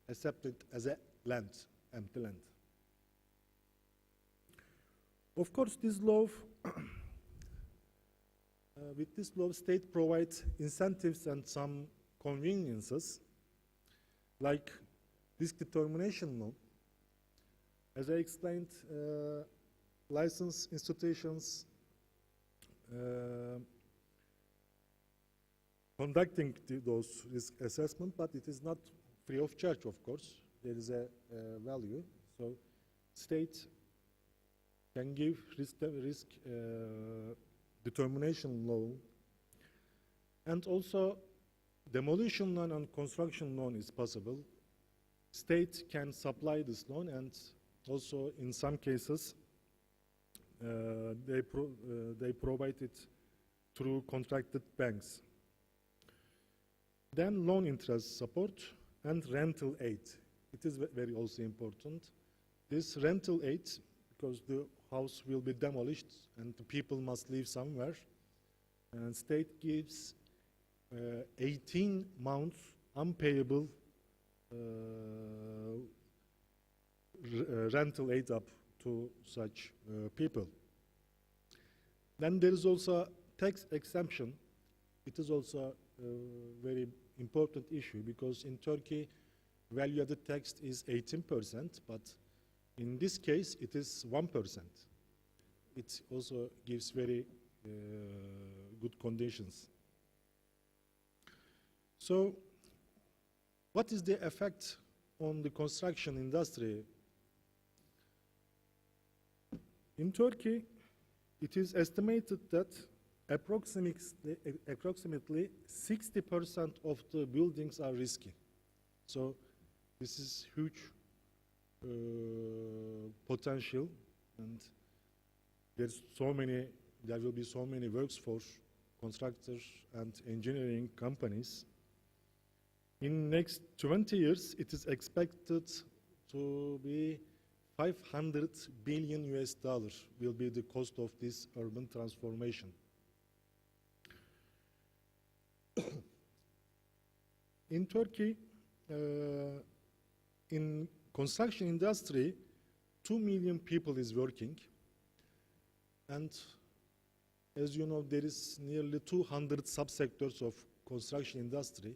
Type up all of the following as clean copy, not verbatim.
accepted as a land, empty land. Of course, this law, with this law, state provides incentives and some conveniences, like risk determination law. As I explained, licensed institutions conducting those risk assessment, but it is not free of charge, of course. There is a value. So state can give risk determination loan, and also demolition loan and construction loan is possible. State can supply this loan, and also in some cases they provide it through contracted banks. Then loan interest support and rental aid. It is very also important. This rental aid, because the house will be demolished and the people must live somewhere, and state gives 18 months unpayable rental aid up to such people. Then there is also tax exemption. It is also a very important issue, because in Turkey value-added tax is 18%, but in this case it is 1%. It also gives very good conditions. So what is the effect on the construction industry? In Turkey, it is estimated that approximately 60% of the buildings are risky. So this is huge potential, and there will be so many works for constructors and engineering companies. In next 20 years, it is expected to be 500 billion US dollars will be the cost of this urban transformation. In Turkey, in construction industry, 2 million people is working, and as you know, there is nearly 200 subsectors of construction industry.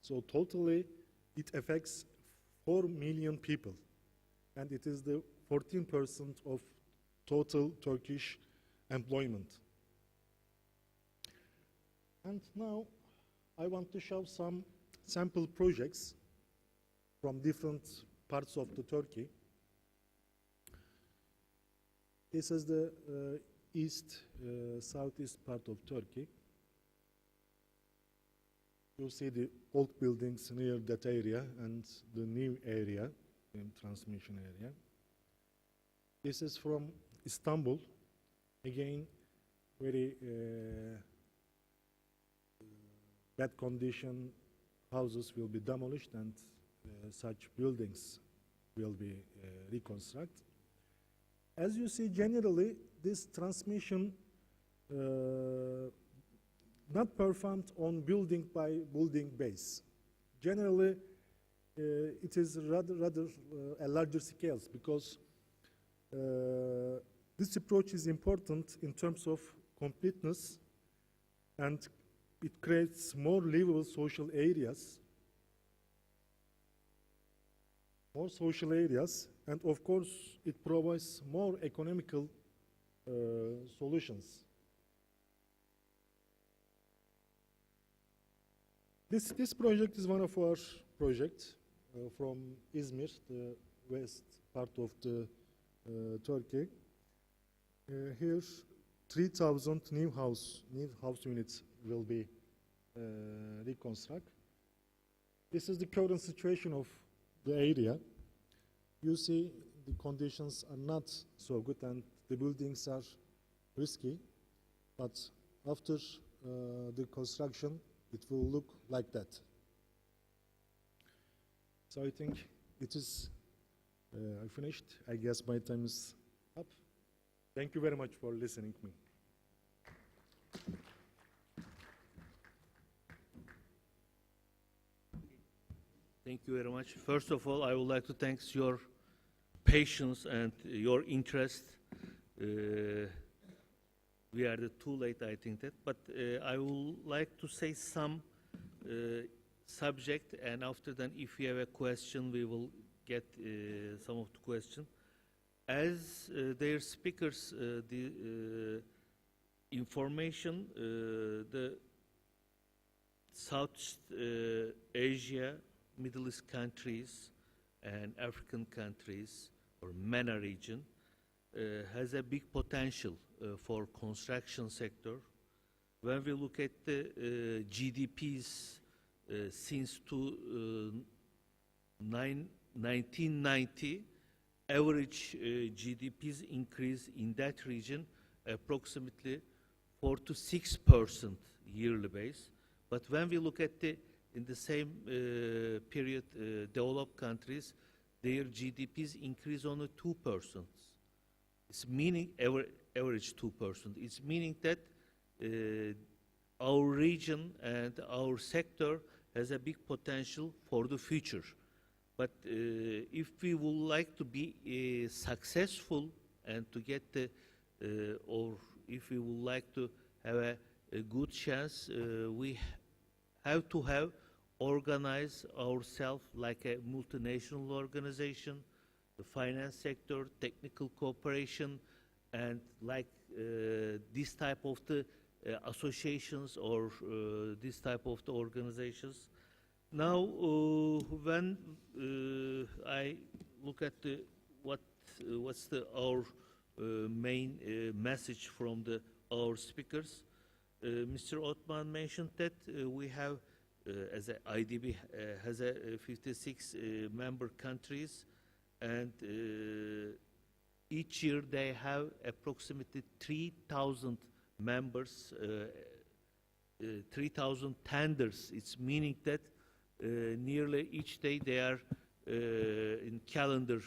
So totally, it affects 4 million people, and it is the 14% of total Turkish employment. And now, I want to show some sample projects from different parts of the Turkey. This is the southeast part of Turkey. You see the old buildings near that area and the new area, the transmission area. This is from Istanbul. Again, very bad condition houses will be demolished, and such buildings will be reconstructed. As you see, generally, this transmission not performed on building by building base. Generally, it is rather a larger scales, because this approach is important in terms of completeness, and it creates more livable social areas, and of course, it provides more economical solutions. This project is one of our projects from Izmir, the west part of the Turkey. Here, 3,000 new house units will be reconstructed. This is the current situation of the area. You see, the conditions are not so good, and the buildings are risky, but after the construction, it will look like that. So I think it is I finished. I guess my time is up. Thank you very much for listening to me. Thank you very much. First of all, I would like to thank your patience and your interest. We are too late, I think that, but I would like to say some subject, and after that, if you have a question, we will get some of the question. As their speakers, the information, the South Asia, Middle East countries, and African countries, or MENA region, has a big potential for construction sector. When we look at the GDPs since 1990, average GDPs increase in that region approximately 4 to 6% yearly base. But when we look at in the same period, developed countries, their GDPs increase only 2%. It's meaning average 2%. It's meaning that our region and our sector has a big potential for the future. But if we would like to be successful and to get or if we would like to have a good chance, we have to have organized ourselves like a multinational organization, the finance sector, technical cooperation, and like this type of the associations or this type of the organizations. Now, when I look at what's our main message from our speakers, Mr. Othman mentioned that we have, as a IDB, has a 56 member countries, and each year they have approximately 3,000 members, 3,000 tenders. It's meaning that nearly each day they are in calendar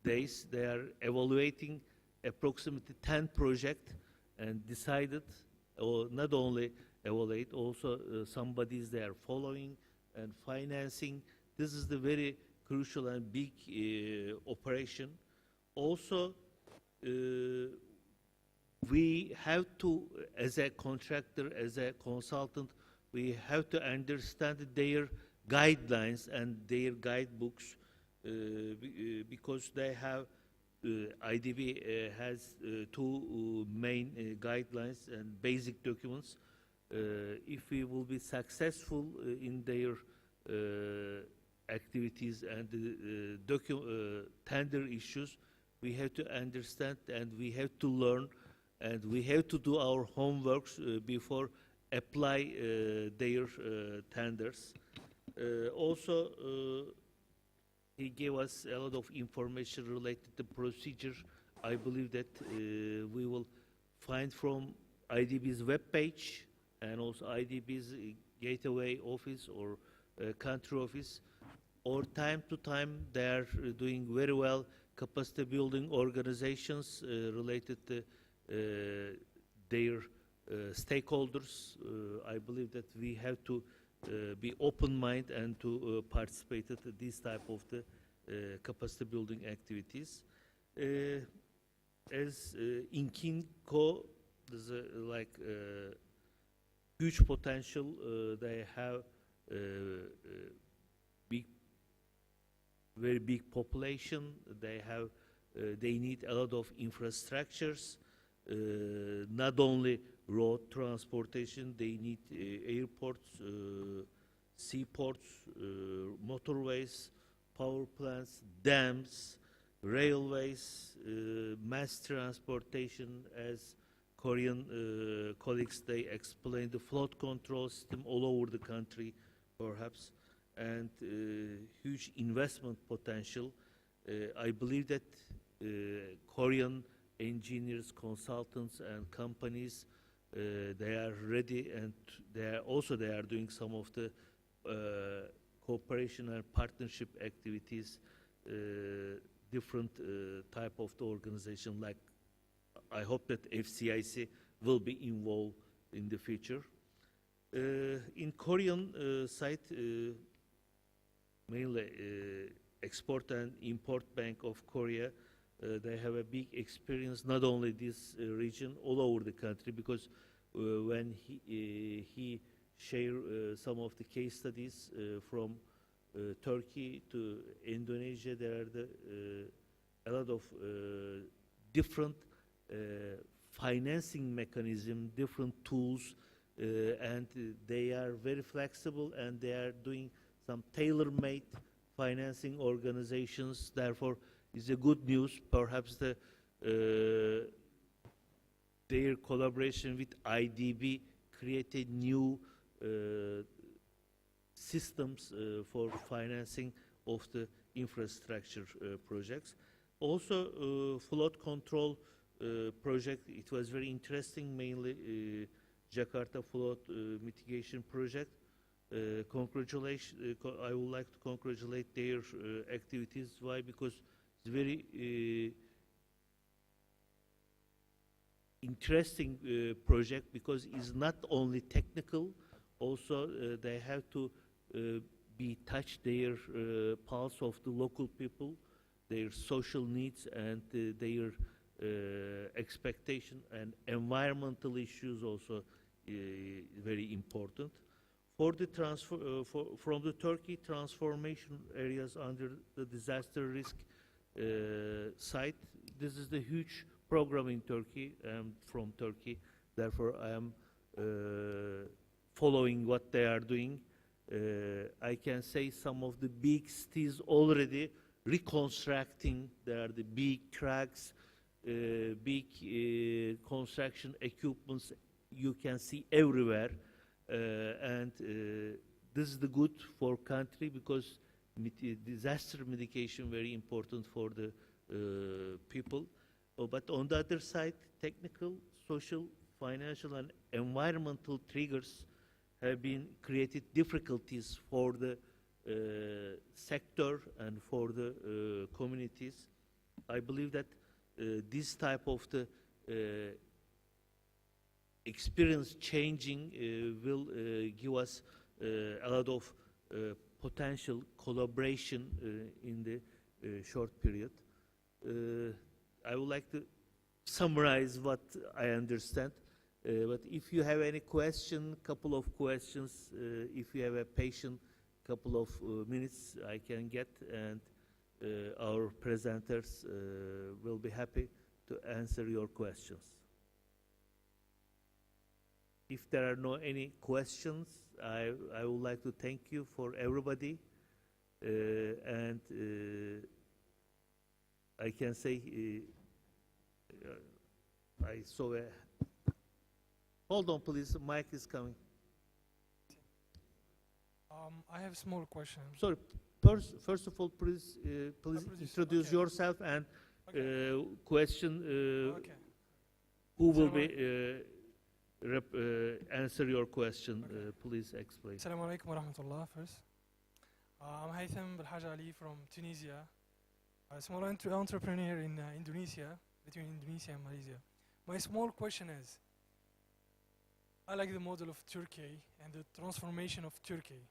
days, they are evaluating approximately 10 projects and decided, or not only evaluate, also somebody is there following and financing. This is the very crucial and big operation. Also, we have to, as a contractor, as a consultant, we have to understand their guidelines and their guidebooks because they have, IDB has two main guidelines and basic documents. If we will be successful in their activities and tender issues, we have to understand and we have to learn and we have to do our homeworks before apply their tenders. Also, he gave us a lot of information related to procedure. I believe that we will find from IDB's webpage and also IDB's gateway office or country office, or time to time they are doing very well capacity building organizations related to their stakeholders. I believe that we have to be open-minded and to participate in this type of the capacity building activities. As in Kinko, there's like huge potential. They have very big population. They have, they need a lot of infrastructures. Not only road transportation, they need airports, seaports, motorways, power plants, dams, railways, mass transportation. As Korean colleagues, they explained the flood control system all over the country, perhaps, and huge investment potential. I believe that Korean engineers, consultants, and companies, they are ready, and they are doing some of the cooperation and partnership activities, different type of the organization. Like, I hope that FCIC will be involved in the future. In Korean side, mainly Export and Import Bank of Korea. They have a big experience, not only this region, all over the country, because when he shared some of the case studies from Turkey to Indonesia, there are a lot of different financing mechanism, different tools, and they are very flexible, and they are doing some tailor-made financing organizations. Therefore, it's a good news. Perhaps their collaboration with IDB created new systems for financing of the infrastructure projects. Also, flood control project, it was very interesting, mainly Jakarta flood mitigation project. I would like to congratulate their activities. Why? Because it's very interesting project, because it's not only technical, also they have to be touch their pulse of the local people, their social needs, and their expectation, and environmental issues also very important. For the from the Turkey transformation areas under the disaster risk site, this is the huge program in Turkey. I'm from Turkey, therefore I am following what they are doing. I can say some of the big cities already reconstructing. There are the big tracks, big construction equipments you can see everywhere, and this is the good for country, because disaster mitigation very important for the people. But on the other side, technical, social, financial, and environmental triggers have been created difficulties for the sector and for the communities. I believe that this type of the experience changing will give us a lot of potential collaboration in the short period. I would like to summarize what I understand, but if you have any question, couple of questions, if you have a patient couple of minutes, I can get, and our presenters will be happy to answer your questions. If there are no any questions, I would like to thank you for everybody, and I can say I saw a. Hold on, please. Mic is coming. I have a small question. Sorry. First of all, please introduce okay. yourself and Okay. question Okay. who will be answer your question. Okay. Please explain. Assalamu alaikum wa rahmatullah first. I'm Haytham Belhaj Ali from Tunisia, a small entrepreneur in Indonesia, between Indonesia and Malaysia. My small question is, I like the model of Turkey and the transformation of Turkey.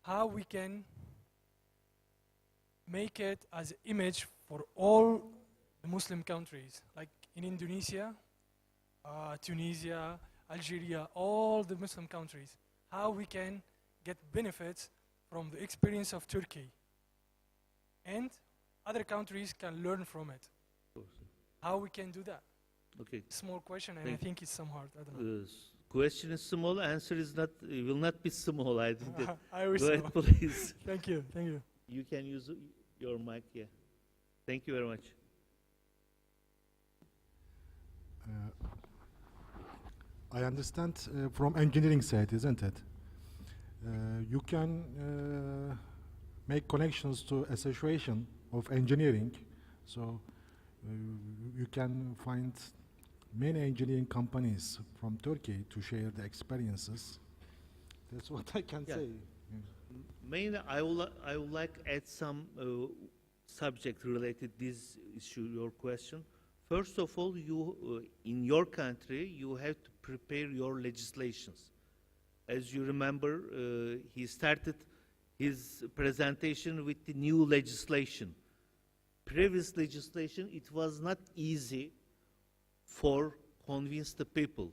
How we can make it as image for all the Muslim countries, like in Indonesia, Tunisia, Algeria, all the Muslim countries. How we can get benefits from the experience of Turkey, and other countries can learn from it. How we can do that? Okay. Small question, and Thank I think it's some hard. I don't know. Question is small. Answer is not. Will not be small. I think that. I wish Go so. ahead, please. Thank you. Thank you. You can use your mic. Yeah. Thank you very much. I understand from engineering side, isn't it? You can make connections to association of engineering, so you can find many engineering companies from Turkey to share the experiences. That's what I can Yeah. say. Mainly, I would like add some subject related this issue, your question. First of all, you in your country you have to prepare your legislations. As you remember, he started his presentation with the new legislation. Previous legislation, it was not easy for convince the people.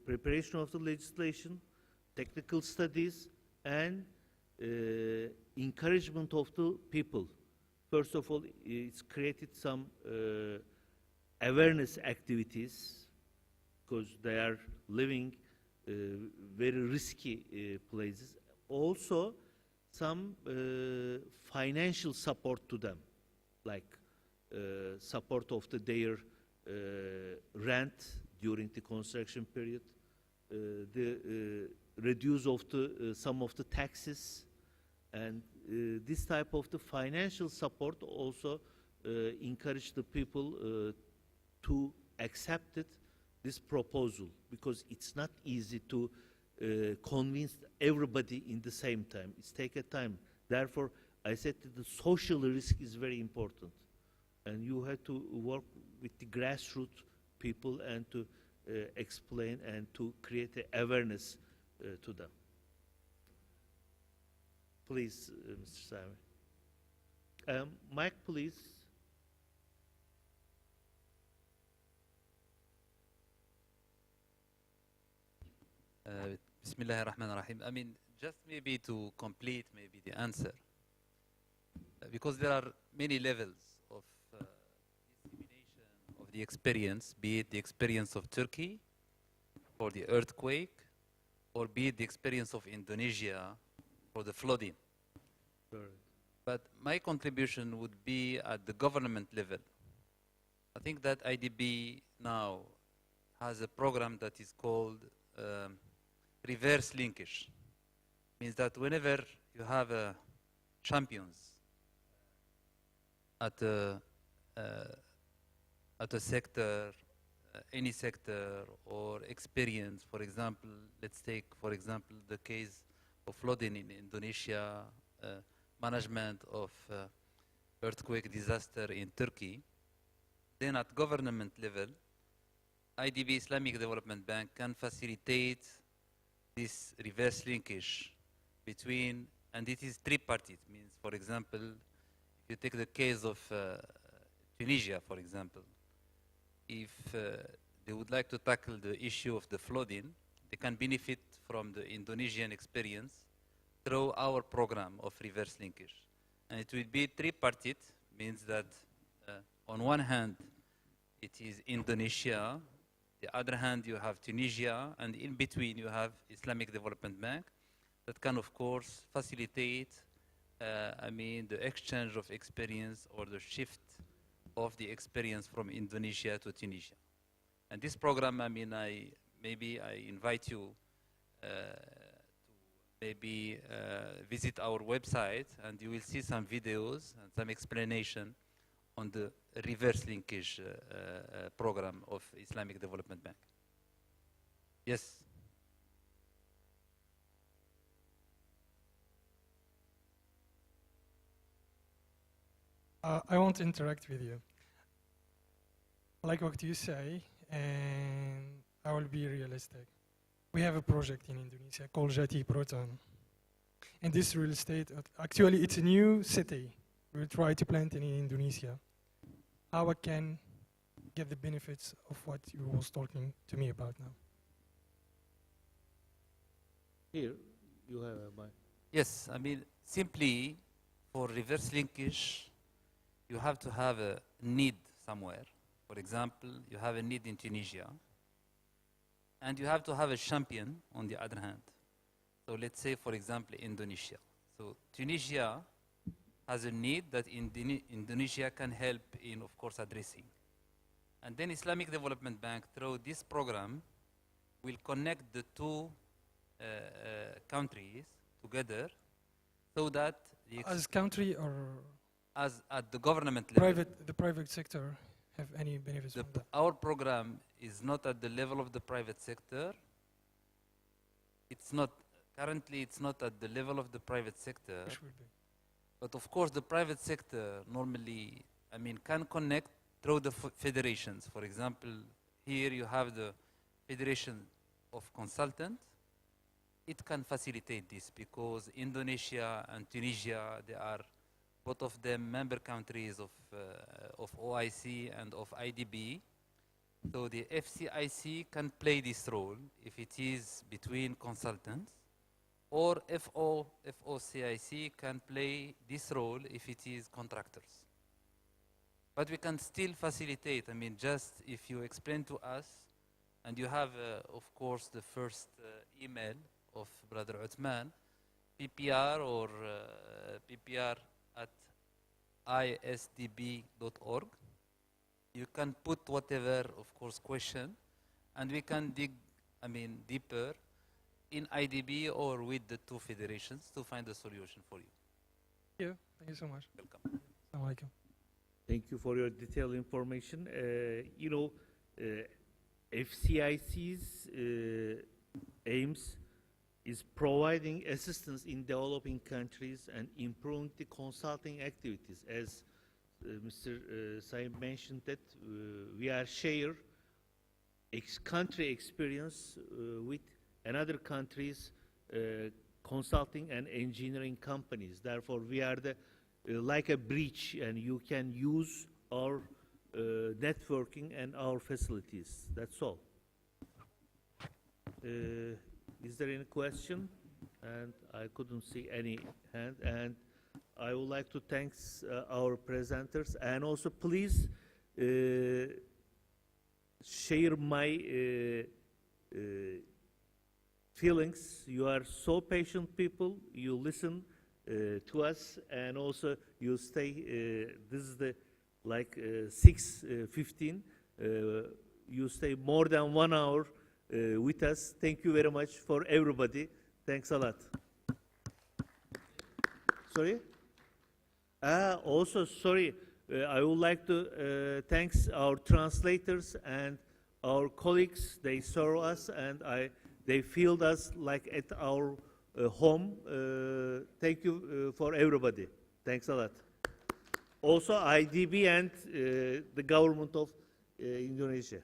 Preparation of the legislation, technical studies, and encouragement of the people. First of all, it's created some awareness activities because they are living very risky places. Also, some financial support to them, like support of their rent during the construction period, the reduce of some of the taxes, and this type of the financial support also encourage the people to accept this proposal, because it's not easy to convince everybody in the same time. It's take a time. Therefore, I said that the social risk is very important, and you have to work with the grassroots people and to explain and to create a awareness to them. Please, Mr. Sami. Mike, please. Bismillah ar-Rahman ar-Rahim. I mean, just maybe to complete maybe the answer, because there are many levels of dissemination of the experience, be it the experience of Turkey for the earthquake, or be it the experience of Indonesia for the flooding. Sorry. But my contribution would be at the government level. I think that IDB now has a program that is called reverse linkage. Means that whenever you have champions at a sector, any sector or experience, for example, let's take, for example, the case of flooding in Indonesia, management of earthquake disaster in Turkey, then at government level, IDB Islamic Development Bank can facilitate this reverse linkage between, and it is tripartite, means, for example, if you take the case of Tunisia, for example, if they would like to tackle the issue of the flooding, they can benefit from the Indonesian experience through our program of reverse linkage. And it will be tripartite, means that on one hand, it is Indonesia, the other hand, you have Tunisia, and in between, you have Islamic Development Bank that can, of course, facilitate, the exchange of experience or the shift of the experience from Indonesia to Tunisia. And this program, I invite you to maybe visit our website, and you will see some videos and some explanation on the reverse linkage program of Islamic Development Bank. Yes. I want to interact with you. I like what you say, and I will be realistic. We have a project in Indonesia called Jati Proton. And this real estate, actually it's a new city. We'll try to plant it in Indonesia. How I can get the benefits of what you was talking to me about now. Here, you have a mic. Yes, simply for reverse linkage, you have to have a need somewhere. For example, you have a need in Tunisia, and you have to have a champion on the other hand. So let's say, for example, Indonesia. So Tunisia has a need that Indonesia can help in, of course, addressing. And then Islamic Development Bank, through this program, will connect the two countries together so that as country or as at the government level. The private sector have any benefits from that? Our program is not at the level of the private sector. Currently it's not at the level of the private sector. Which will be? But of course the private sector normally, can connect through the federations. For example, here you have the Federation of Consultants, it can facilitate this because Indonesia and Tunisia, they are both of them member countries of OIC and of IDB. So the FCIC can play this role if it is between consultants, or FOCIC can play this role if it is contractors. But we can still facilitate. I mean, just if you explain to us, and you have, of course, the first email of Brother Uthman, PPR or PPR at isdb.org. You can put whatever, of course, question, and we can dig, I mean, deeper in IDB or with the two federations to find a solution for you. Thank you so much. Welcome. Assalamu alaikum. Thank you for your detailed information. You know, FCIC's aims is providing assistance in developing countries and improving the consulting activities. As Mr. Saib mentioned that we are share country experience with another countries consulting and engineering companies. Therefore, we are the like a bridge, and you can use our networking and our facilities. That's all. Is there any question? And I couldn't see any hand. And I would like to thank our presenters, and also please share my feelings. You are so patient people. You listen to us, and also you stay. This is the like 6:15. You stay more than 1 hour with us. Thank you very much for everybody. Thanks a lot. Sorry? Also, sorry, I would like to thank our translators and our colleagues. They serve us, and they feel us like at our home. Thank you for everybody. Thanks a lot. Also, IDB and the government of Indonesia.